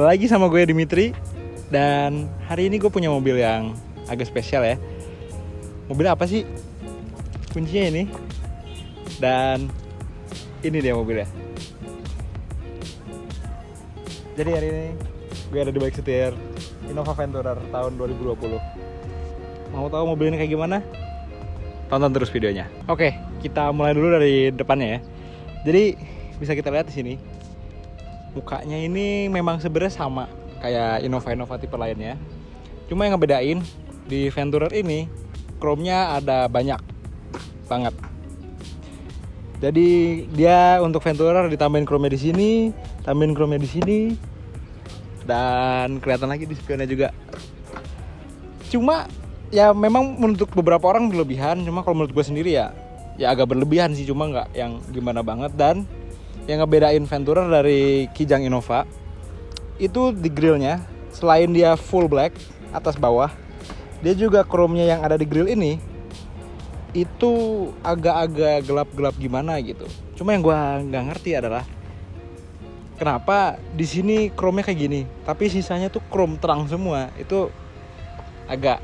lagi sama gue Dimitri. Dan hari ini gue punya mobil yang agak spesial ya. Mobil apa sih? Kuncinya ini. Dan ini dia mobilnya. Jadi hari ini gue ada di balik setir Innova Venturer tahun 2020. Mau tahu mobil ini kayak gimana? Tonton terus videonya. Oke, kita mulai dulu dari depannya ya. Jadi bisa kita lihat di sini. Mukanya ini memang sebenarnya sama kayak Innova tipe lainnya. Cuma yang ngebedain di Venturer ini chrome-nya ada banyak banget. Jadi dia untuk Venturer ditambahin chrome-nya di sini, tambahin chrome-nya di sini, dan kelihatan lagi di spionnya juga. Cuma ya memang menurut beberapa orang berlebihan. Cuma kalau menurut gue sendiri ya agak berlebihan sih, cuma nggak yang gimana banget. Dan yang ngebedain Venturer dari Kijang Innova itu di grillnya, selain dia full black atas bawah, dia juga chrome-nya yang ada di grill ini itu agak-agak gelap-gelap gimana gitu. Cuma yang gue nggak ngerti adalah kenapa di sini chrome-nya kayak gini, tapi sisanya tuh chrome terang semua. Itu agak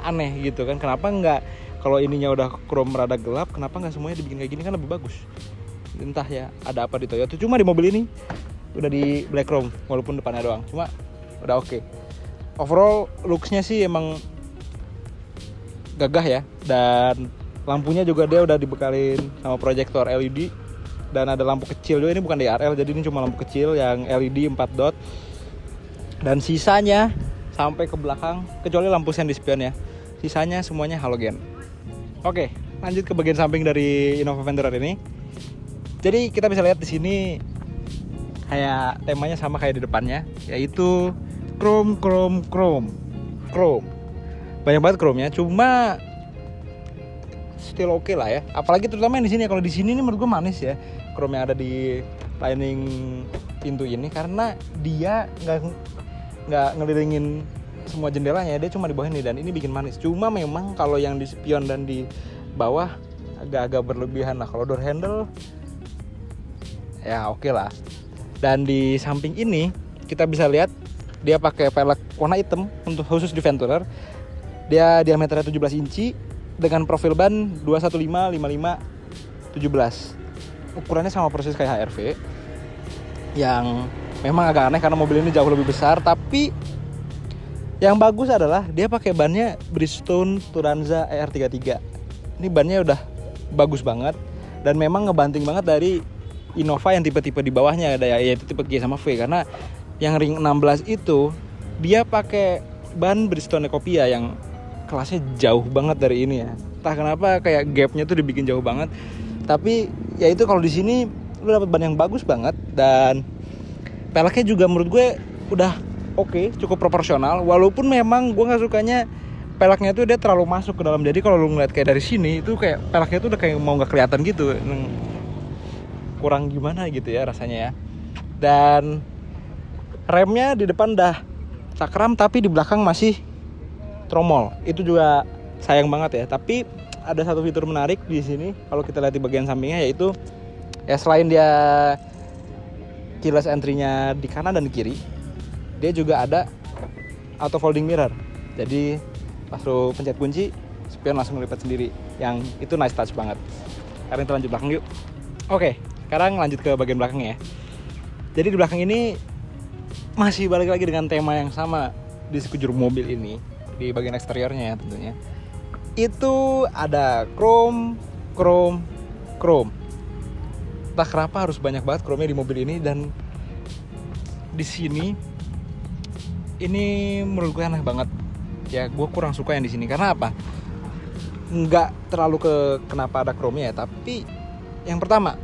aneh gitu kan. Kenapa nggak, kalau ininya udah chrome rada gelap, kenapa nggak semuanya dibikin kayak gini, kan lebih bagus. Entah ya ada apa di Toyota. Cuma di mobil ini udah di black chrome walaupun depannya doang, cuma udah oke. Overall looks-nya sih emang gagah ya. Dan lampunya juga dia udah dibekalin sama proyektor LED. Dan ada lampu kecil juga, ini bukan DRL, jadi ini cuma lampu kecil yang LED 4 dot. Dan sisanya sampai ke belakang, kecuali lampu sen di spion ya, sisanya semuanya halogen. Oke, lanjut ke bagian samping dari Innova Venturer ini. Jadi kita bisa lihat di sini kayak temanya sama kayak di depannya, yaitu chrome. Banyak banget chrome-nya, cuma still oke lah ya. Apalagi terutama yang di sini. Kalau di sini nih menurut gue manis ya, chrome yang ada di lining pintu ini, karena dia nggak ngelilingin semua jendelanya, dia cuma di bawah ini, dan ini bikin manis. Cuma memang kalau yang di spion dan di bawah agak-agak berlebihan lah. Kalau door handle ya oke lah. Dan di samping ini kita bisa lihat dia pakai velg warna hitam untuk khusus di Venturer. Dia diameternya 17 inci dengan profil ban 215 55 17. Ukurannya sama persis kayak HR-V. Yang memang agak aneh karena mobil ini jauh lebih besar, tapi yang bagus adalah dia pakai bannya Bridgestone Turanza ER33. Ini bannya udah bagus banget dan memang ngebanting banget dari Innova yang tipe-tipe di bawahnya, yaitu tipe G sama V. Karena yang ring 16 itu dia pakai ban Bridgestone Ecopia yang kelasnya jauh banget dari ini ya. Entah kenapa kayak gapnya tuh dibikin jauh banget. Tapi ya itu kalau di sini lu dapat ban yang bagus banget, dan peleknya juga menurut gue udah oke, cukup proporsional. Walaupun memang gue nggak sukanya peleknya tuh dia terlalu masuk ke dalam. Jadi kalau lu ngeliat kayak dari sini itu kayak peleknya tuh udah kayak mau nggak kelihatan gitu. Kurang gimana gitu ya rasanya ya. Dan remnya di depan udah cakram, tapi di belakang masih tromol. Itu juga sayang banget ya. Tapi ada satu fitur menarik di sini kalau kita lihat di bagian sampingnya, yaitu ya selain dia keyless entry-nya di kanan dan di kiri, dia juga ada auto folding mirror. Jadi pas lu pencet kunci, spion langsung ngelipat sendiri. Yang itu nice touch banget. Sekarang kita lanjut belakang yuk. Oke, sekarang lanjut ke bagian belakangnya ya. Jadi di belakang ini masih balik lagi dengan tema yang sama di sekujur mobil ini. Di bagian eksteriornya ya tentunya. Itu ada chrome. Entah kenapa harus banyak banget chrome-nya di mobil ini. Dan di sini ini menurut gue aneh banget. Ya gue kurang suka yang di sini. Karena apa? Nggak terlalu ke kenapa ada chrome-nya ya. Tapi yang pertama,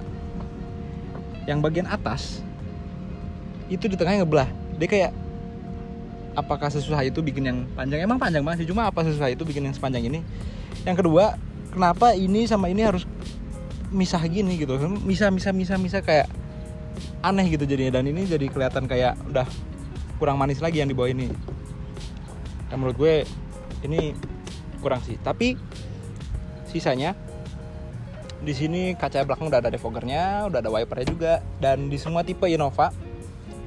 yang bagian atas itu di tengahnya ngebelah. Dia kayak, apakah sesusah itu bikin yang panjang? Emang panjang banget sih, cuma apa sesusah itu bikin yang sepanjang ini? Yang kedua, kenapa ini sama ini harus misah gini gitu? Misah kayak aneh gitu jadinya. Dan ini jadi kelihatan kayak udah kurang manis lagi yang di bawah ini. Dan menurut gue ini kurang sih. Tapi sisanya di sini kaca belakang udah ada defoggernya, udah ada wipernya juga. Dan di semua tipe Innova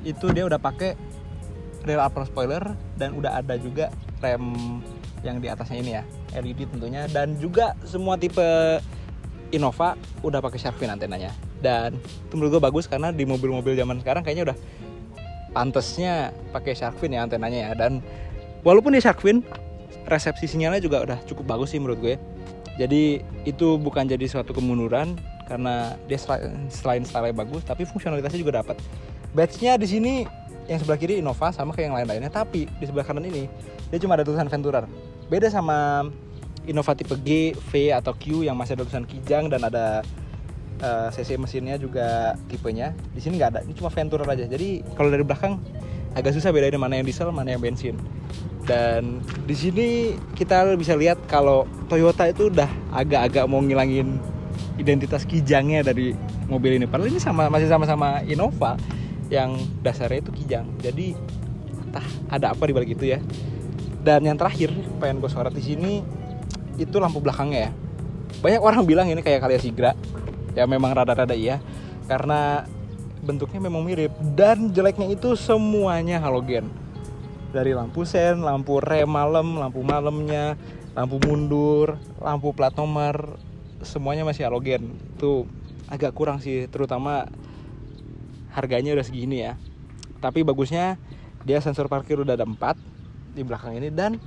itu dia udah pakai rear upper spoiler, dan udah ada juga rem yang di atasnya ini ya, LED tentunya, dan juga semua tipe Innova udah pakai shark fin antenanya. Dan itu menurut gue bagus karena di mobil-mobil zaman sekarang kayaknya udah pantesnya pakai shark fin ya antenanya ya. Dan walaupun di shark fin, resepsi sinyalnya juga udah cukup bagus sih menurut gue. Jadi itu bukan jadi suatu kemunduran karena dia selain style bagus, tapi fungsionalitasnya juga dapat. Badge-nya di sini yang sebelah kiri Innova sama kayak yang lain-lainnya, tapi di sebelah kanan ini dia cuma ada tulisan Venturer. Beda sama Innova tipe G, V atau Q yang masih ada tulisan Kijang dan ada cc mesinnya juga tipenya. Di sini nggak ada, ini cuma Venturer aja. Jadi kalau dari belakang agak susah bedain mana yang diesel, mana yang bensin. Dan di sini kita bisa lihat kalau Toyota itu udah agak-agak mau ngilangin identitas Kijangnya dari mobil ini. Padahal ini masih sama-sama Innova yang dasarnya itu Kijang. Jadi entah ada apa di balik itu ya. Dan yang terakhir pengen gue sorot di sini itu lampu belakangnya ya. Banyak orang bilang ini kayak Calya Sigra. Ya memang rada-rada iya karena bentuknya memang mirip, dan jeleknya itu semuanya halogen. Dari lampu sen, lampu rem malam, lampu malamnya, lampu mundur, lampu plat nomor, semuanya masih halogen. Itu agak kurang sih, terutama harganya udah segini ya. Tapi bagusnya dia sensor parkir udah ada 4 di belakang ini, dan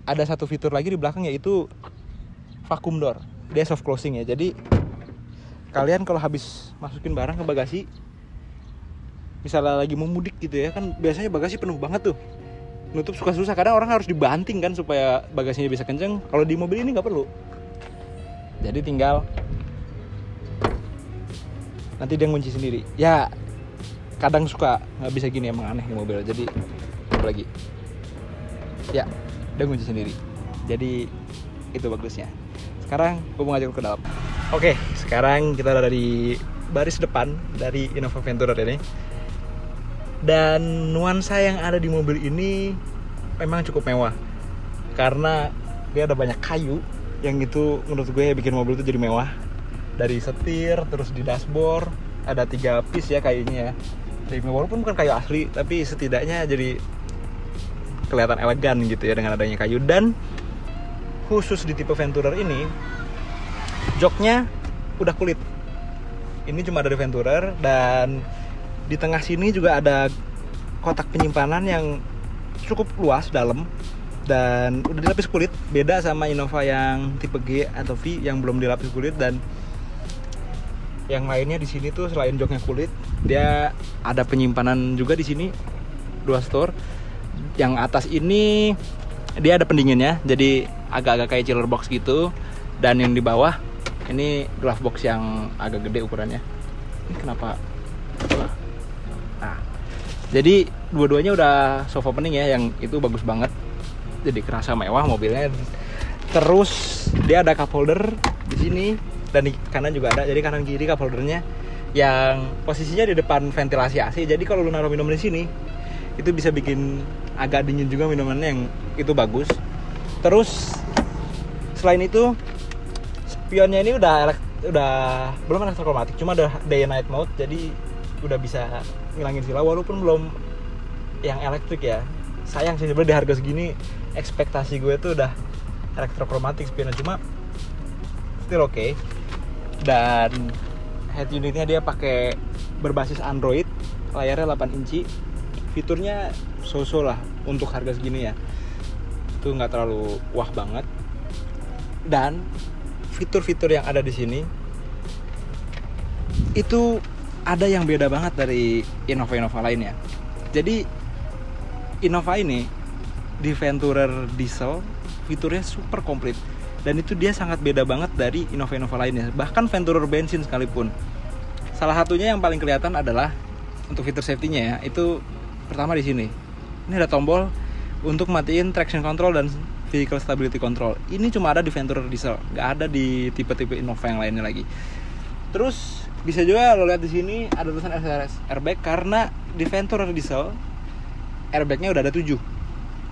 ada satu fitur lagi di belakang yaitu vacuum door. Dia soft closing ya. Jadi kalian kalau habis masukin barang ke bagasi, misalnya lagi mau mudik gitu ya, kan biasanya bagasi penuh banget tuh, nutup suka susah, kadang orang harus dibanting kan supaya bagasinya bisa kenceng. Kalau di mobil ini nggak perlu, jadi tinggal nanti dia ngunci sendiri ya. Kadang suka nggak bisa gini, emang aneh di mobil. Jadi coba lagi ya, dia ngunci sendiri, jadi itu bagusnya. Sekarang gue mau ngajak ke dalam. Oke, sekarang kita ada di baris depan dari Innova Venturer ini. Dan nuansa yang ada di mobil ini memang cukup mewah karena dia ada banyak kayu yang itu menurut gue bikin mobil itu jadi mewah. Dari setir, terus di dashboard ada 3 piece ya kayunya ya. Walaupun bukan kayu asli, tapi setidaknya jadi kelihatan elegan gitu ya dengan adanya kayu. Dan khusus di tipe Venturer ini, joknya udah kulit. Ini cuma dari Venturer, dan di tengah sini juga ada kotak penyimpanan yang cukup luas dalam dan udah dilapis kulit. Beda sama Innova yang tipe G atau V yang belum dilapis kulit. Dan yang lainnya di sini tuh selain joknya kulit, dia ada penyimpanan juga di sini, 2 store. Yang atas ini dia ada pendinginnya, jadi agak-agak kayak chiller box gitu. Dan yang di bawah ini glove box yang agak gede ukurannya. Ini kenapa? Nah, jadi dua-duanya udah soft opening ya, yang itu bagus banget. Jadi kerasa mewah mobilnya. Terus dia ada cup holder di sini dan di kanan juga ada. Jadi kanan kiri cup holdernya yang posisinya di depan ventilasi AC. Jadi kalau lu naruh minuman di sini, itu bisa bikin agak dingin juga minumannya, yang itu bagus. Terus selain itu spionnya ini udah belum elektrokromatik, cuma udah day and night mode, jadi udah bisa ngilangin silau walaupun belum yang elektrik ya. Sayang sih sebenarnya di harga segini, ekspektasi gue tuh udah elektrokromatik spionnya, cuma still okay. Dan head unitnya dia pakai berbasis Android, layarnya 8 inci, fiturnya so-so lah untuk harga segini ya. Itu nggak terlalu wah banget. Dan fitur-fitur yang ada di sini itu ada yang beda banget dari Innova lainnya. Jadi Innova ini di Venturer diesel fiturnya super komplit, dan itu dia sangat beda banget dari Innova lainnya. Bahkan Venturer bensin sekalipun. Salah satunya yang paling kelihatan adalah untuk fitur safety-nya ya. Itu pertama di sini. Ini ada tombol untuk matiin traction control dan vehicle stability control. Ini cuma ada di Venturer diesel, nggak ada di tipe-tipe Innova yang lainnya lagi. Terus bisa juga lo lihat di sini ada tulisan SRS airbag, karena di Venturer diesel airbagnya udah ada 7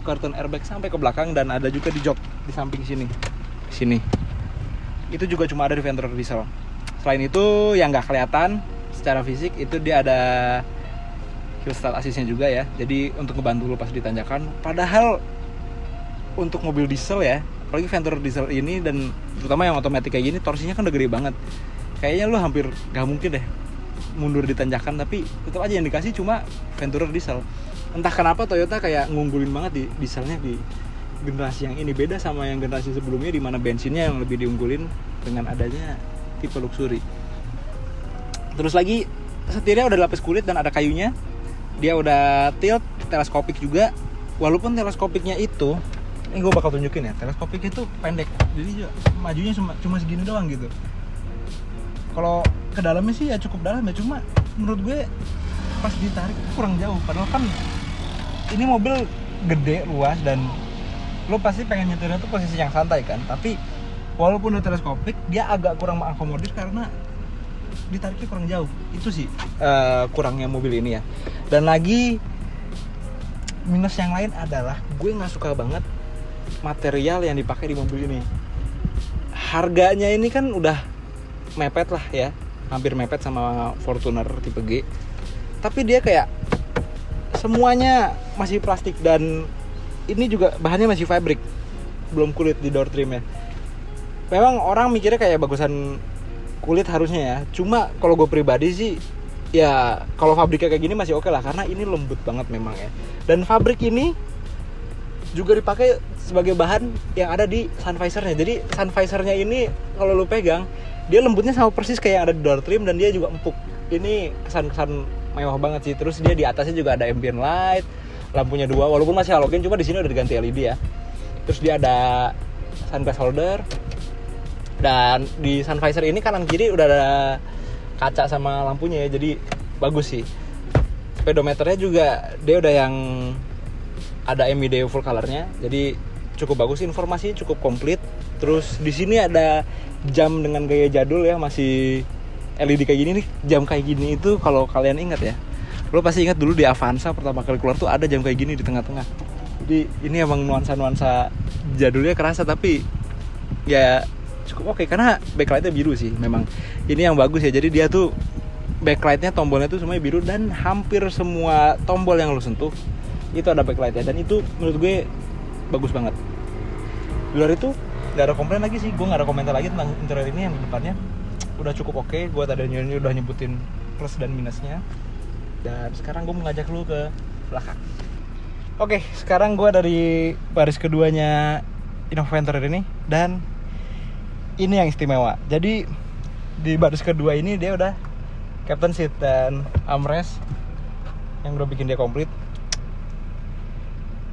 karton airbag sampai ke belakang, dan ada juga di jok di samping sini. Itu juga cuma ada di Venturer diesel. Selain itu yang nggak kelihatan secara fisik itu dia ada hill start assist-nya juga ya. Jadi untuk ngebantu lu pas di tanjakan. Padahal untuk mobil diesel ya, apalagi Venturer diesel ini dan terutama yang otomatis kayak gini, torsinya kan udah gede banget. Kayaknya lu hampir gak mungkin deh mundur di tanjakan, tapi tetap aja yang dikasih cuma Venturer diesel. Entah kenapa Toyota kayak ngunggulin banget di dieselnya di generasi yang ini, beda sama yang generasi sebelumnya di mana bensinnya yang lebih diunggulin dengan adanya tipe luxury. Terus lagi setirnya udah dilapis kulit dan ada kayunya. Dia udah tilt, teleskopik juga. Walaupun teleskopiknya itu, ini gue bakal tunjukin ya, teleskopiknya itu pendek, jadi majunya cuma segini doang gitu. Kalau ke dalamnya sih ya cukup dalam ya, cuma menurut gue pas ditarik kurang jauh. Padahal kan ini mobil gede, luas, dan lo pasti pengen nyetirnya tuh posisi yang santai kan. Tapi walaupun udah teleskopik, dia agak kurang mengakomodir karena ditariknya kurang jauh. Itu sih kurangnya mobil ini ya. Dan lagi minus yang lain adalah gue nggak suka banget material yang dipakai di mobil ini. Harganya ini kan udah mepet lah ya, hampir mepet sama Fortuner tipe G. Tapi dia kayak semuanya masih plastik dan ini juga bahannya masih fabric, belum kulit di door trimnya. Memang orang mikirnya kayak bagusan kulit harusnya ya. Cuma kalau gue pribadi sih ya kalau fabriknya kayak gini masih oke lah, karena ini lembut banget memang ya. Dan fabrik ini juga dipakai sebagai bahan yang ada di sun visor-nya. Jadi sun visor-nya ini kalau lu pegang, dia lembutnya sama persis kayak yang ada di door trim dan dia juga empuk. Ini kesan-kesan mewah banget sih. Terus dia di atasnya juga ada ambient light, lampunya 2 walaupun masih halogen, cuma di sini udah diganti LED ya. Terus dia ada sun glass holder. Dan di sun visor ini kanan kiri udah ada kaca sama lampunya ya, jadi bagus sih. Speedometernya juga dia udah yang ada MID full colornya, jadi cukup bagus, informasinya cukup komplit. Terus di sini ada jam dengan gaya jadul ya, masih LED kayak gini nih. Jam kayak gini itu kalau kalian ingat ya, lo pasti ingat dulu di Avanza pertama kali keluar tuh ada jam kayak gini di tengah-tengah. Jadi ini emang nuansa-nuansa jadulnya kerasa, tapi ya cukup oke karena backlightnya biru sih. Memang ini yang bagus ya, jadi dia tuh backlightnya, tombolnya tuh semuanya biru dan hampir semua tombol yang lo sentuh itu ada backlightnya, dan itu menurut gue bagus banget. Di luar itu nggak ada komplain lagi sih, gue nggak ada komentar lagi tentang interior ini. Yang di depannya udah cukup oke. Gue tadi udah nyebutin plus dan minusnya, dan sekarang gue mau ngajak lu ke belakang. Oke, sekarang gue dari baris keduanya Innova Venturer ini, dan ini yang istimewa. Jadi di baris kedua ini dia udah captain seat dan armrest yang udah bikin dia komplit.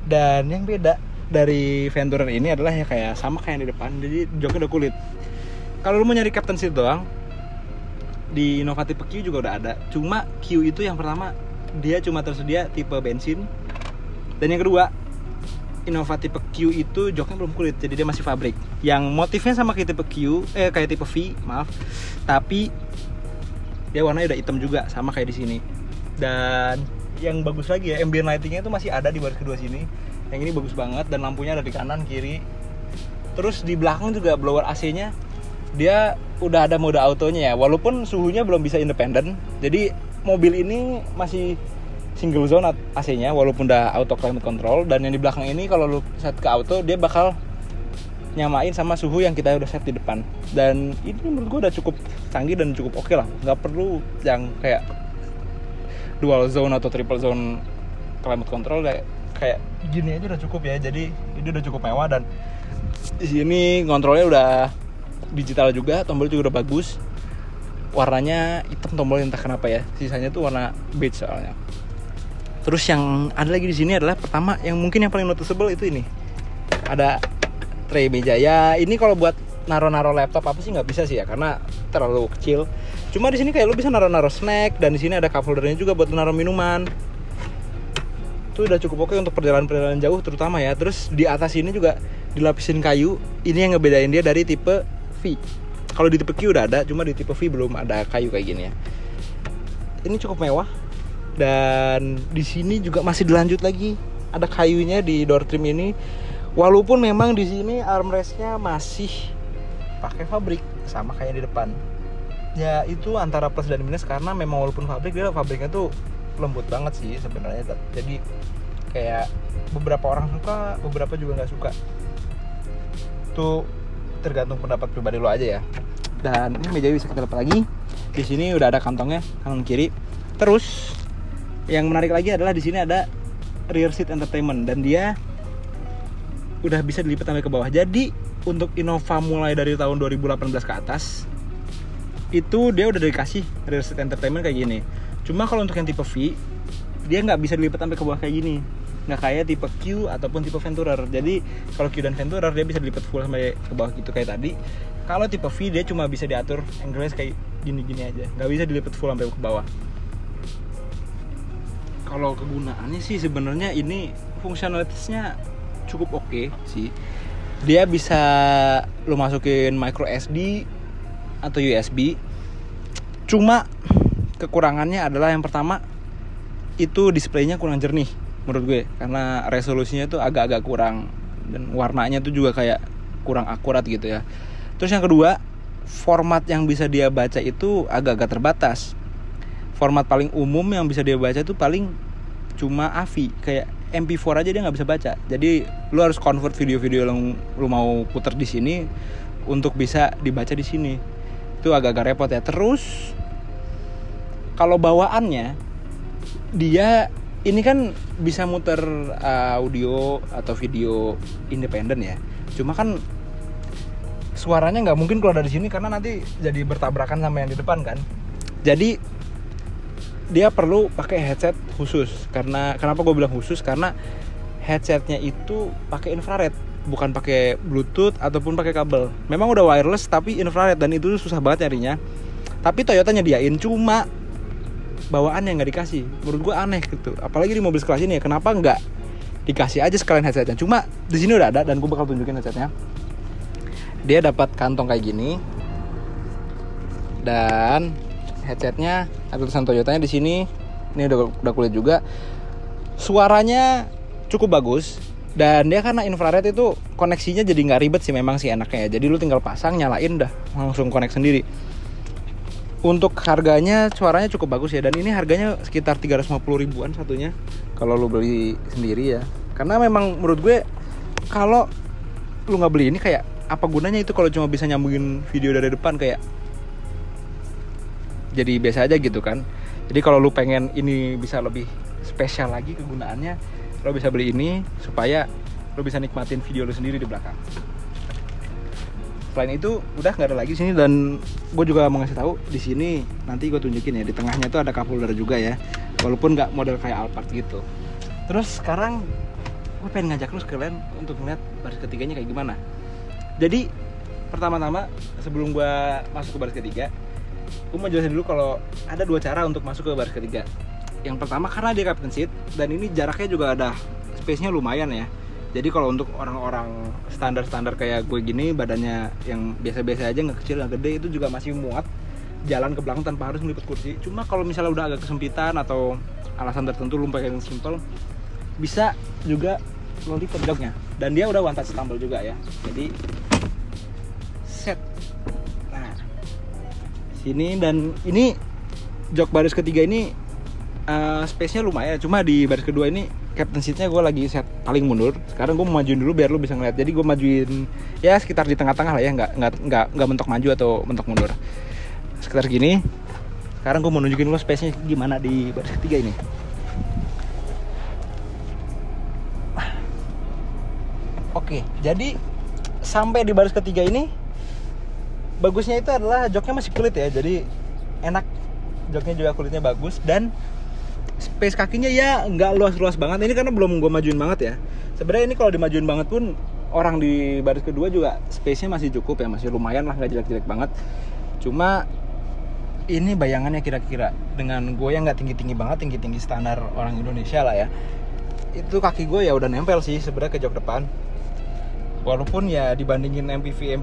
Dan yang beda dari Venturer ini adalah ya kayak sama kayak yang di depan, jadi joknya udah kulit. Kalau lu mau nyari captain seat doang, di Innova tipe Q juga udah ada. Cuma Q itu yang pertama dia cuma tersedia tipe bensin, dan yang kedua Innova tipe Q itu joknya belum kulit, jadi dia masih fabrik. Yang motifnya sama kayak tipe Q, kayak tipe V, maaf. Tapi dia warnanya udah hitam juga, sama kayak di sini. Dan yang bagus lagi ya, ambient lightingnya itu masih ada di baris kedua sini. Yang ini bagus banget, dan lampunya ada di kanan, kiri. Terus di belakang juga blower AC-nya dia udah ada mode autonya ya, walaupun suhunya belum bisa independen. Jadi mobil ini masih single zone AC-nya walaupun udah auto climate control. Dan yang di belakang ini kalau lu set ke auto, dia bakal nyamain sama suhu yang kita udah set di depan. Dan ini menurut gue udah cukup canggih dan cukup oke lah. Nggak perlu yang kayak dual zone atau triple zone climate control, kayak gini aja udah cukup ya. Jadi ini udah cukup mewah, dan di sini kontrolnya udah digital juga, tombol juga udah bagus. Warnanya hitam tombolnya, entah kenapa ya. Sisanya tuh warna beige soalnya. Terus yang ada lagi di sini adalah pertama yang mungkin yang paling noticeable itu ini. Ada tray meja. Ya ini kalau buat naro-naro laptop apa sih nggak bisa sih ya, karena terlalu kecil. Cuma di sini kayak lu bisa naro-naro snack, dan di sini ada cup holdernya juga buat naro minuman. Itu udah cukup oke untuk perjalanan-perjalanan jauh terutama ya. Terus di atas ini juga dilapisin kayu. Ini yang ngebedain dia dari tipe V. Kalau di tipe Q udah ada, cuma di tipe V belum ada kayu kayak gini ya. Ini cukup mewah. Dan di sini juga masih dilanjut lagi. Ada kayunya di door trim ini. Walaupun memang di sini armrestnya masih pakai fabrik sama kayak di depan. Ya itu antara plus dan minus, karena memang walaupun fabriknya tuh lembut banget sih sebenarnya. Jadi kayak beberapa orang suka, beberapa juga nggak suka. Itu tergantung pendapat pribadi lo aja ya. Dan ini meja bisa kita lepas lagi. Di sini udah ada kantongnya kanan kiri. Terus yang menarik lagi adalah di sini ada rear seat entertainment dan dia udah bisa dilipat sampai ke bawah. Jadi untuk Innova mulai dari tahun 2018 ke atas itu dia udah dikasih rear seat entertainment kayak gini. Cuma kalau untuk yang tipe V dia nggak bisa dilipat sampai ke bawah kayak gini. Nggak kayak tipe Q ataupun tipe Venturer. Jadi kalau Q dan Venturer dia bisa dilipat full sampai ke bawah gitu kayak tadi. Kalau tipe V dia cuma bisa diatur angle-nya kayak gini-gini aja, nggak bisa dilipat full sampai ke bawah. Kalau kegunaannya sih sebenarnya ini fungsionalitasnya cukup oke sih. Dia bisa lo masukin micro SD atau USB. Cuma kekurangannya adalah yang pertama itu displaynya kurang jernih menurut gue, karena resolusinya tuh agak-agak kurang dan warnanya tuh juga kayak kurang akurat gitu ya. Terus yang kedua, format yang bisa dia baca itu agak-agak terbatas. Format paling umum yang bisa dia baca itu paling cuma AVI, kayak MP4 aja dia nggak bisa baca. Jadi lu harus convert video-video yang lu mau putar di sini untuk bisa dibaca di sini. Itu agak-agak repot ya. Terus kalau bawaannya dia ini kan bisa muter audio atau video independen ya. Cuma kan suaranya nggak mungkin keluar dari sini karena nanti jadi bertabrakan sama yang di depan kan. Jadi dia perlu pakai headset khusus. Kenapa gue bilang khusus? Karena headsetnya itu pakai infrared, bukan pakai Bluetooth ataupun pakai kabel. Memang udah wireless tapi infrared dan itu susah banget nyarinya. Tapi Toyota nyediain, cuma bawaannya nggak dikasih. Menurut gue aneh gitu. Apalagi di mobil sekelas ini ya, kenapa nggak dikasih aja sekalian headsetnya? Cuma di sini udah ada dan gue bakal tunjukin headsetnya. Dia dapat kantong kayak gini dan headsetnya ada tulisan Toyotanya di sini. Ini udah kulit juga. Suaranya cukup bagus dan dia karena infrared itu koneksinya jadi nggak ribet sih, memang sih enaknya ya. Jadi lu tinggal pasang, nyalain, dah langsung connect sendiri. Untuk harganya suaranya cukup bagus ya, dan ini harganya sekitar 350 ribuan satunya kalau lu beli sendiri ya. Karena memang menurut gue kalau lu nggak beli ini kayak apa gunanya itu kalau cuma bisa nyambungin video dari depan, kayak jadi biasa aja gitu kan. Jadi kalau lu pengen ini bisa lebih spesial lagi kegunaannya, lu bisa beli ini supaya lu bisa nikmatin video lu sendiri di belakang. Selain itu udah nggak ada lagi di sini, dan gue juga mau ngasih tahu di sini nanti gue tunjukin ya, di tengahnya tuh ada cup holder juga ya, walaupun nggak model kayak Alphard gitu. Terus sekarang gue pengen ngajak lu sekalian untuk ngeliat baris ketiganya kayak gimana. Jadi pertama-tama sebelum gue masuk ke baris ketiga, gue mau jelasin dulu kalau ada dua cara untuk masuk ke baris ketiga. Yang pertama karena dia captain seat dan ini jaraknya juga ada space-nya lumayan ya. Jadi kalau untuk orang-orang standar-standar kayak gue gini, badannya yang biasa-biasa aja, nggak kecil nggak gede, itu juga masih muat jalan ke belakang tanpa harus melipat kursi. Cuma kalau misalnya udah agak kesempitan atau alasan tertentu lu pakai yang simple, bisa juga lo lipat joknya. Dan dia udah one touch tumble juga ya. Jadi set. Nah, sini dan ini jok baris ketiga ini space-nya lumayan. Cuma di baris kedua ini captain seat-nya gue lagi set paling mundur. Sekarang gue mau majuin dulu biar lu bisa ngeliat. Jadi gue majuin ya sekitar di tengah-tengah lah ya, nggak mentok maju atau mentok mundur. Sekitar gini. Sekarang gue mau nunjukin lu space-nya gimana di baris ketiga ini. Oke, jadi sampai di baris ketiga ini bagusnya itu adalah joknya masih kulit ya. Jadi enak, joknya juga kulitnya bagus dan space kakinya ya nggak luas-luas banget. Ini karena belum gue majuin banget ya. Sebenarnya ini kalau dimajuin banget pun orang di baris kedua juga space-nya masih cukup ya, masih lumayan lah, nggak jelek-jelek banget. Cuma ini bayangannya kira-kira dengan gue yang nggak tinggi-tinggi banget, tinggi-tinggi standar orang Indonesia lah ya. Itu kaki gue ya udah nempel sih sebenarnya ke jok depan. Walaupun ya dibandingin MPV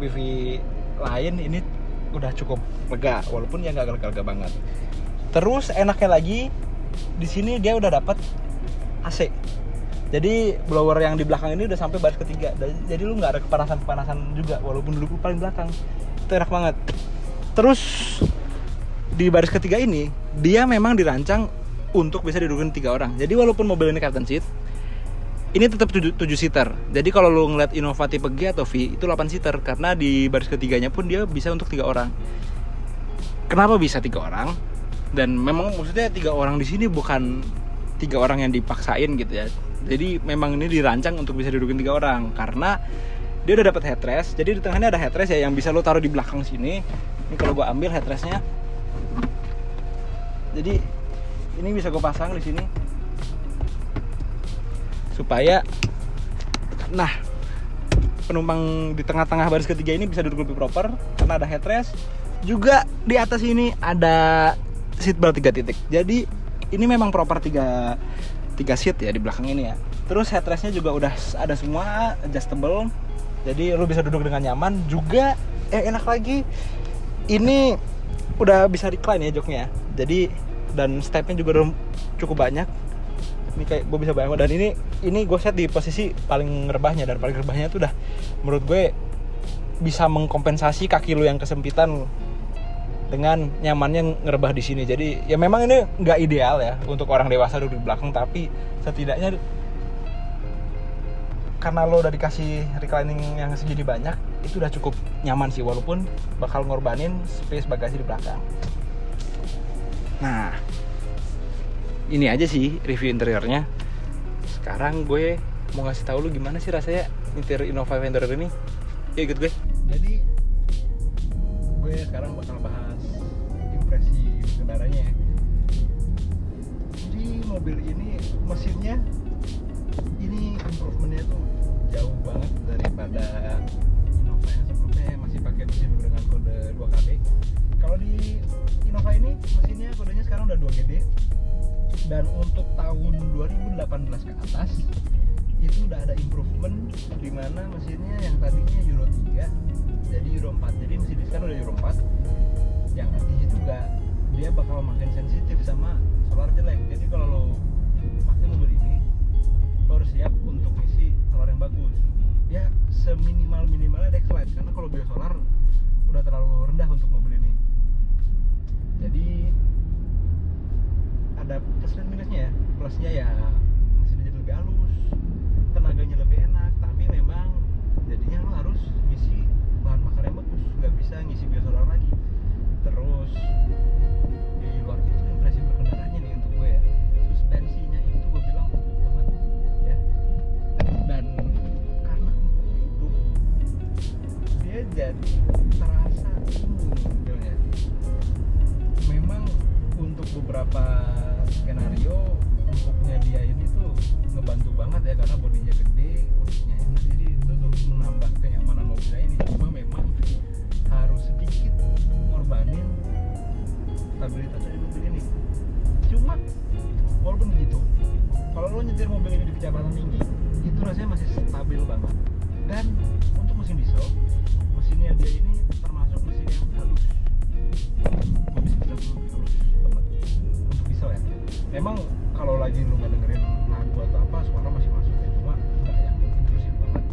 lain ini udah cukup lega, walaupun ya nggak lega-lega banget. Terus enaknya lagi di sini dia udah dapat AC. Jadi blower yang di belakang ini udah sampai baris ketiga. Jadi lu nggak ada kepanasan juga, walaupun duduk paling belakang. Itu enak banget. Terus di baris ketiga ini dia memang dirancang untuk bisa didudukin 3 orang. Jadi walaupun mobil ini captain seat, ini tetap 7 seater. Jadi kalau lu ngeliat Innova tipe G atau V itu 8 seater, karena di baris ketiganya pun dia bisa untuk 3 orang. Kenapa bisa 3 orang? Dan memang maksudnya 3 orang di sini bukan 3 orang yang dipaksain gitu ya. Jadi memang ini dirancang untuk bisa didudukin 3 orang, karena dia udah dapat headrest. Jadi di tengahnya ada headrest ya, yang bisa lo taruh di belakang sini. Ini kalau gue ambil headrestnya, jadi ini bisa gue pasang di sini supaya, nah, penumpang di tengah-tengah baris ketiga ini bisa duduk lebih proper karena ada headrest. Juga di atas ini ada seat belt 3 titik. Jadi ini memang proper 3 seat ya di belakang ini ya. Terus headrestnya juga udah ada semua, adjustable. Jadi lu bisa duduk dengan nyaman. Juga enak lagi, ini udah bisa recline ya joknya. Jadi dan stepnya juga udah cukup banyak. Ini kayak gue bisa bayangin, dan ini gue set di posisi paling rebahnya, dan paling rebahnya tuh udah menurut gue bisa mengkompensasi kaki lu yang kesempitan dengan nyamannya ngerebah di sini. Jadi ya memang ini nggak ideal ya untuk orang dewasa duduk di belakang, tapi setidaknya karena lo udah dikasih reclining yang segini banyak, itu udah cukup nyaman sih, walaupun bakal ngorbanin space bagasi di belakang. Nah, ini aja sih review interiornya. Sekarang gue mau ngasih tahu lu gimana sih rasanya nyetir Innova Avenger ini. Yuk ikut gue. Jadi gue sekarang bakal bahas impresi kendaranya ya. Jadi mobil ini mesinnya ini improvementnya tuh jauh banget daripada Innova yang sebelumnya yang masih pakai mesin dengan kode 2KB. Kalau di Innova ini mesinnya kodenya sekarang udah 2GD. Dan untuk tahun 2018 ke atas itu udah ada improvement, di mana mesinnya yang tadinya Euro 3 jadi Euro 4. Jadi mesin sekarang udah Euro 4, yang artinya juga dia bakal makin sensitif sama solar jelek. Jadi kalau lo pakai mobil ini, lo harus siap untuk isi solar yang bagus ya, seminimal-minimalnya Dexlight, karena kalau biosolar udah terlalu rendah untuk mobil ini. Jadi ada plus dan minusnya ya. Plusnya ya mesinnya jadi lebih halus, tenaganya lebih enak, tapi memang jadinya lo harus ngisi bahan bakar yang bagus, nggak bisa ngisi biosolar lagi. Terus di luar itu impresi berkendaranya nih untuk gue ya, suspensinya itu gue bilang empuk banget ya, dan karena empuknya itu dia jadi terasa mobilnya. Memang untuk beberapa skenario empuknya dia ini tuh ngebantu banget ya, karena bodinya gede, kursinya enak, jadi itu tuh menambah kenyamanan mobilnya ini. Cuma memang harus sedikit ngorbanin stabilitas dari mobil ini. Cuma walaupun begitu, kalau lo nyetir mobil ini di kecepatan tinggi, itu rasanya masih stabil banget. Dan untuk mesin diesel, mesinnya dia ini termasuk mesin yang halus. Gue bisa bilang halus banget untuk diesel ya. Memang kalau lagi lu nggak dengerin lagu atau apa, suara masih masuk ya, cuma nggak yang intrusif banget.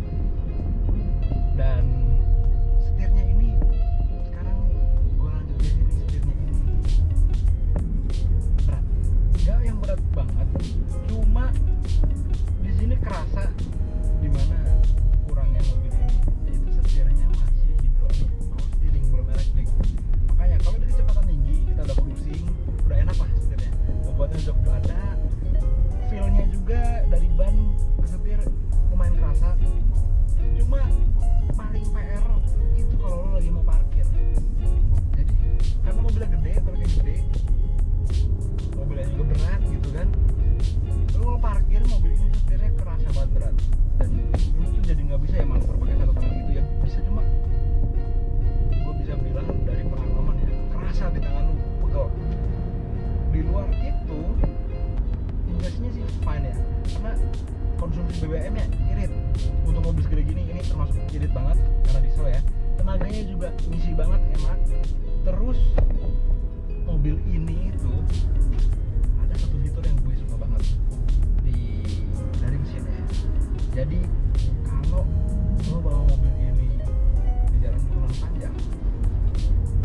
Dan setirnya ini sekarang gue lanjut di sini, setirnya ini berat, nggak yang berat banget, cuma di sini kerasa dimana kurangnya mobil ini, yaitu setirnya masih hidrolik, power steering, belum elektrik. Makanya kalau dari kecepatan tinggi kita udah cruising, udah enak lah setirnya, bobotnya jok ada, feel-nya juga dari ban ke setir lumayan kerasa. Cuma paling PR itu kalau lo lagi mau parkir. Jadi karena mobilnya gede, parkirnya gede, mobilnya juga berat gitu kan, lo mau parkir mobil ini setirnya kerasa banget berat. Dan ini tuh jadi nggak bisa ya manuver pakai satu tangan gitu ya, bisa, cuma gue bisa bilang dari pengalaman ya, kerasa di tangan lo, pegel. Di luar itu investasinya sih fine ya, karena konsumsi BBM-nya irit. Untuk mobil segede gini ini termasuk irit banget karena diesel ya. Tenaganya juga ngisi banget, enak. Terus mobil ini itu ada satu fitur yang gue suka banget dari mesinnya. Jadi kalau lo bawa mobil ini di jalan turunan panjang,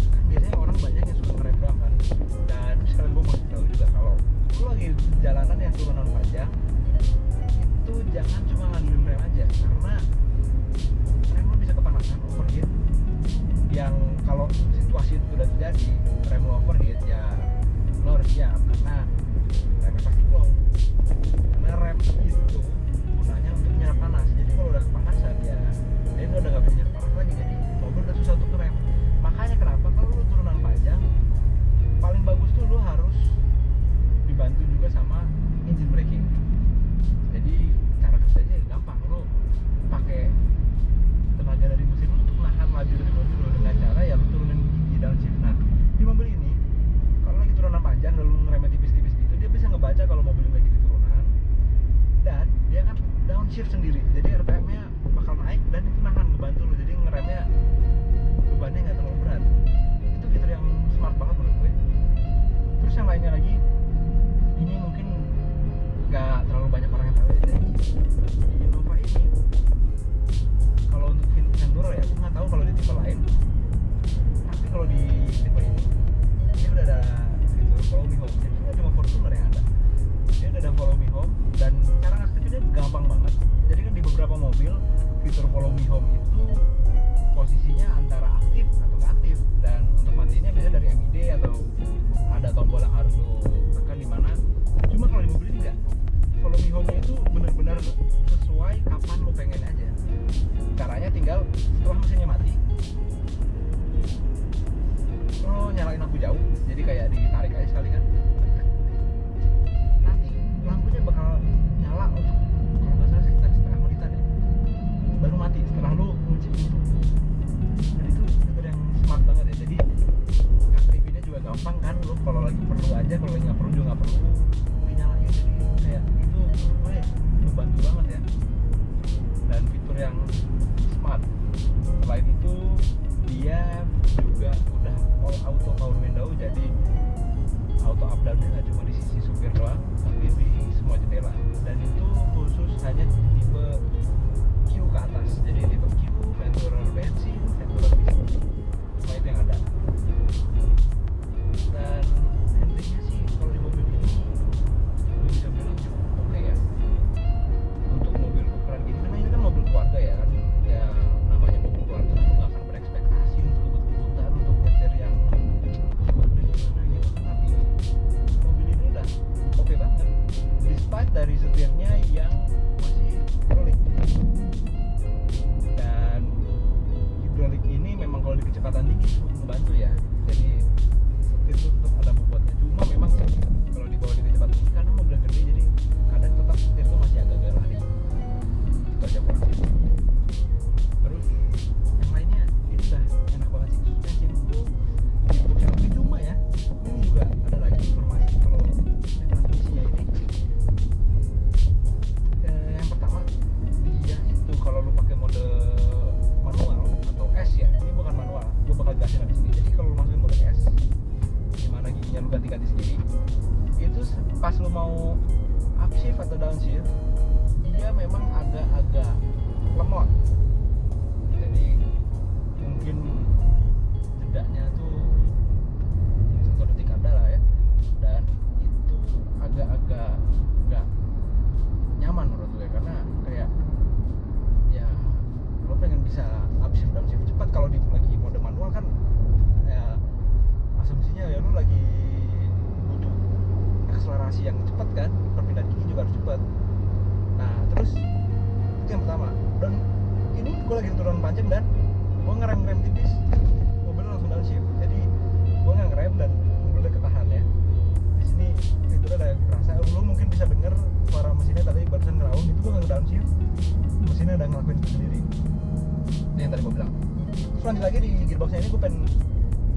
kan biasanya orang banyak yang suka ngerem doang kan. Dan sekarang gue mau tahu juga, kalau lo lagi di jalanan yang turunan panjang itu jangan cuma ngandelin rem aja, karena rem lo bisa kepanasan, overheat. Yang kalau situasi itu udah terjadi, rem lo overheat, ya lo harus siap karena remnya pasti blow. Karena rem itu gunanya untuk menyerap panas, jadi kalau udah kepanasan ya dia udah nggak bisa nyerap panas lagi, jadi mobil udah susah untuk ngerem. Makanya kenapa kalau lo turunan panjang paling bagus tuh lo harus dibantu juga sama engine braking. Jadi cara kerjanya gampang, lo pakai tenaga dari mesin lo untuk nahan laju dari mobil lo dengan cara ya lo turunin gigi downshift. Nah di mobil ini kalau lagi turunan panjang dan lo ngeremnya tipis-tipis gitu, dia bisa ngebaca kalau mobil lagi di turunan dan dia kan downshift sendiri, jadi RPM-nya bakal naik dan itu nahan, ngebantu lo, jadi ngeremnya bebannya nggak terlalu berat. Itu fitur yang smart banget menurut gue. Terus yang lainnya lagi, ini mungkin nggak terlalu banyak orang yang tahu ya, jadi di Innova ini kalau untuk Enduro ya, aku nggak tahu kalau di tipe lain, tapi kalau di tipe ini dia udah ada fitur follow me home. Jadi nggak cuma Fortuner yang ada, dia udah ada follow me home, dan cara ngaktifnya gampang banget. Jadi kan di beberapa mobil fitur follow me home itu posisinya antara aktif atau nggak aktif, dan untuk matiin biasanya dari MID atau ada tombol yang harus lo tekan di mana. Cuma kalau di mobil ini enggak, follow me home itu benar-benar sesuai kapan lo pengen aja. Caranya tinggal setelah mesinnya mati lo nyalain lampu jauh, jadi kayak ditarik aja sekali kan, nanti lampunya bakal nyala untuk kalau nggak salah sekitar setengah menitan ya, baru mati setelah lo kunci pintu. Dan itu fitur yang smart banget ya, jadi aktifinnya juga gampang kan, lo kalau lagi perlu aja, kalau lagi nggak perlu juga nggak perlu dinyalain. Jadi kayak itu menurut gue membantu banget ya, dan fitur yang smart. Selain itu dia juga udah all auto power window, jadi auto up down-nya nggak cuma di sisi supir doang, tapi di semua jendela. Dan itu khusus hanya tipe Q ke atas, jadi tipe Q, Venturer bensin, Venturer diesel, semua itu yang ada. Dan intinya sih kalau di mobil ini gue bisa bilang cukup oke ya untuk mobil ukuran gini, karena ini kan mobil keluarga ya kan, ya namanya mobil keluarga kan lu gak akan berekspektasi untuk kebut-kebutan untuk nyetir yang gimana gitu, tapi mobil ini udah oke banget despite dari setirnya yang masih hidrolik. Dan hidrolik ini memang kalau di kecepatan tinggi membantu ya, jadi setir itu tetap ada bobotnya. Cuma memang sih kalau dibawa di kecepatan tinggi karena mobilnya gede, jadi kadang tetap setir itu masih agak-agak lari. Itu aja kurang. Terus yang lainnya ini udah enak banget sih, suspensi itu dibuka. Cuma ya ini juga ada lagi informasi kalau di transmisinya ini yang pertama, dia itu kalau lu pakai mode manual atau S ya, ini bukan manual, gue bakal jelasin habis ini. Jadi kalau lu masukin mode S, dimana giginya lu ganti-ganti sendiri, itu pas lu mau upshift atau downshift, dia memang agak-agak lemot. Jadi mungkin jedanya tuh 1 detik ada lah ya, dan itu agak-agak nggak nyaman menurut gue, karena kayak ya lo pengen bisa upshift downshift cepat. Kalau di lagi mode manual kan ya asumsinya ya lo lagi butuh akselerasi yang cepat kan, perpindahan gigi juga harus cepat. Nah terus itu yang pertama, dan ini gue lagi turun panjang dan gue ngerem tipis, mobilnya langsung downshift, jadi gue nggak ngerem dan mobilnya ketahan ya. Di sini fiturnya ada berasa, lo mungkin bisa denger suara mesinnya tadi barusan ngeraung, itu gue nggak downshift, mesinnya udah ngelakuin itu sendiri. Itu yang tadi gue bilang. Terus lanjut lagi di gearboxnya ini gue pengen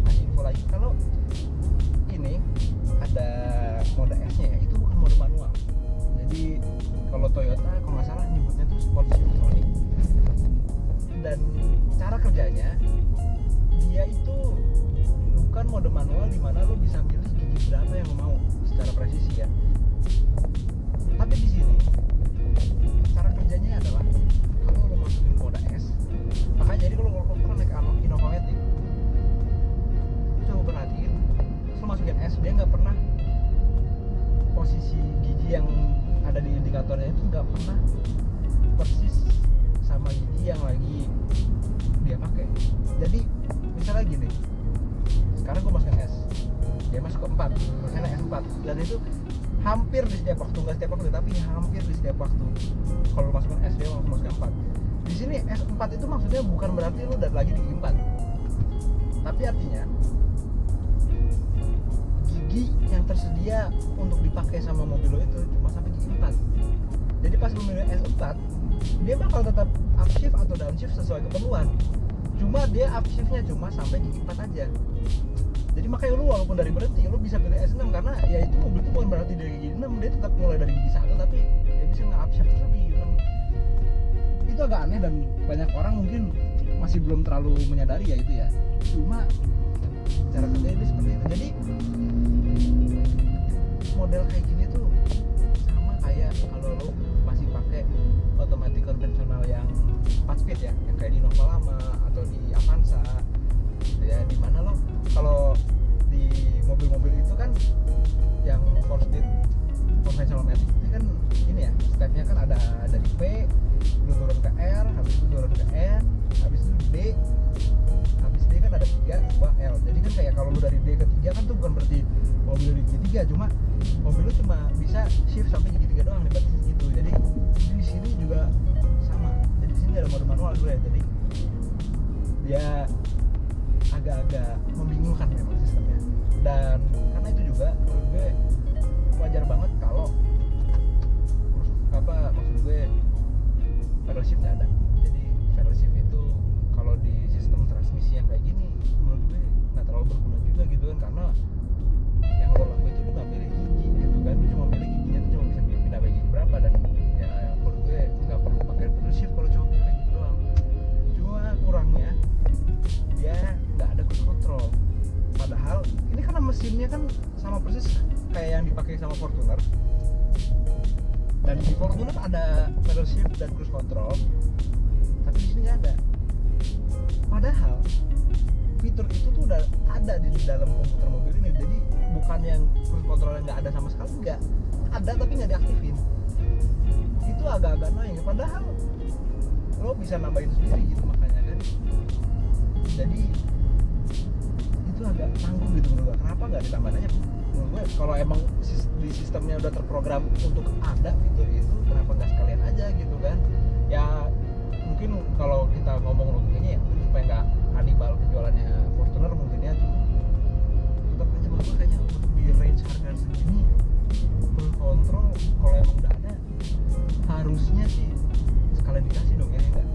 kasih info lagi, kalau ini ada mode S-nya ya, itu bukan mode manual. Jadi kalau Toyota kalau nggak salah nyebutnya tuh Sport Shiftronic, dan cara kerjanya dia itu bukan mode manual di mana lo bisa milih gigi berapa yang lo mau secara presisi ya. Tapi di sini cara kerjanya adalah kalau lo masukin mode S, makanya jadi kalau lo pernah naik Innova Matic, coba perhatiin, terus lo masukin S, dia nggak pernah posisi mesinnya S4, dan itu hampir di setiap waktu, nggak setiap waktu tapi hampir di setiap waktu kalau masukkan S2 langsung masuk ke 4. Di sini S4 itu maksudnya bukan berarti lu udah lagi di gigi 4, tapi artinya gigi yang tersedia untuk dipakai sama mobil lo itu cuma sampai gigi 4. Jadi pas lu milih S4, dia bakal tetap upshift atau downshift sesuai keperluan, cuma dia upshiftnya cuma sampai gigi 4 aja. Jadi makanya lu walaupun dari berhenti lu bisa pilih S6, karena ya itu mobil itu bukan berarti dari gigi 6, dia tetap mulai dari gigi 1 tapi dia bisa nge-upshift terus sampai gigi 6. Itu agak aneh dan banyak orang mungkin masih belum terlalu menyadari ya itu ya. Cuma cara kerjanya dia seperti itu. Jadi model kayak gini tuh sama kayak kalau lu masih pakai otomatis konvensional yang 4 speed ya, yang kayak di Nova lama atau di Avanza ya, dimana lo kalau di mobil-mobil itu kan yang 4 speed konvensional matic itu kan ini ya, stepnya kan ada dari P lu turun ke R, habis itu turun ke N, habis itu D, habis D kan ada 3, 2, L. Jadi kan kayak kalau lu dari D ke 3 kan tuh bukan berarti mobil di gigi 3, cuma mobil lu cuma bisa shift sampai gigi 3 doang, dibatasi gitu. Jadi di sini juga sama. Jadi di sini ada mode manual dulu ya. Jadi dia agak-agak membingungkan memang sistemnya. Dan karena itu juga menurut gue wajar banget kalau maksud gue pedal shift nggak ada. Jadi pedal shift itu kalau di sistem transmisi yang kayak gini menurut gue nggak terlalu berguna juga gitu kan, karena yang lo lakuin itu lu nggak milih gigi gitu kan, lu cuma milih giginya tuh cuma bisa pindah gigi berapa, dan ya menurut gue nggak perlu pakai pedal shift kalau cuma kayak gitu doang. Cuma kurangnya dia nggak ada cruise control, padahal ini karena mesinnya kan sama persis kayak yang dipakai sama Fortuner, dan di Fortuner ada pedal shift dan cruise control, tapi di sini nggak ada. Padahal fitur itu tuh udah ada di dalam komputer mobil ini. Jadi bukan yang cruise control yang nggak ada sama sekali, nggak ada tapi nggak diaktifin. Itu agak-agak annoying, padahal lo bisa nambahin sendiri gitu, makanya kan. Jadi itu agak tanggung gitu menurut gue. Kenapa nggak ditambahin aja? Menurut gue kalau emang di sistemnya udah terprogram untuk ada fitur itu, kenapa nggak sekalian aja gitu kan? Ya mungkin kalau kita ngomong logikanya ya supaya nggak kanibal penjualannya Fortuner mungkin ya, cuma tetap aja menurut gue kayaknya untuk di range harga segini cruise control kalau emang udah ada harusnya sih sekalian dikasih dong ya, enggak?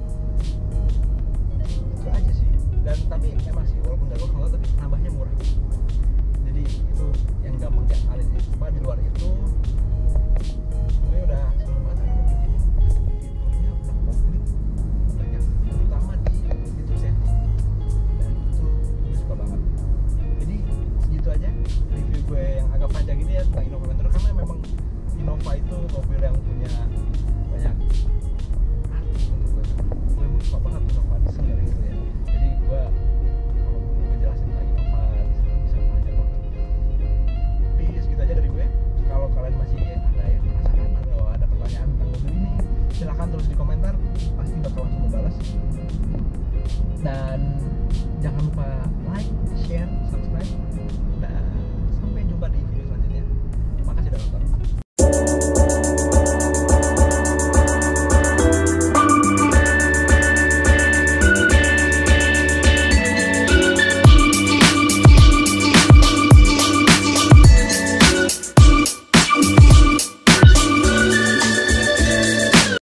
Itu aja sih. Dan tapi emang sih walaupun nggak cruise control tapi nambahnya murah, jadi itu yang gampang diakalin sih. Cuma di luar itu gue udah seneng banget mobil ini, fiturnya udah komplit banyak, terutama di fitur safety, dan itu gue suka banget. Jadi segitu aja review gue yang agak panjang ini ya tentang Innova Venture, karena memang Innova itu mobil yang punya banyak arti untuk gue suka banget Innova desain dari itu ya. Jadi gue kalau mau ngejelasin tentang Innova bisa panjang banget. Tapi segitu aja dari gue. Kalau kalian masih ada yang penasaran atau ada pertanyaan tentang mobil ini, silahkan tulis di komentar, pasti bakal langsung membalas. Dan jangan lupa like, share,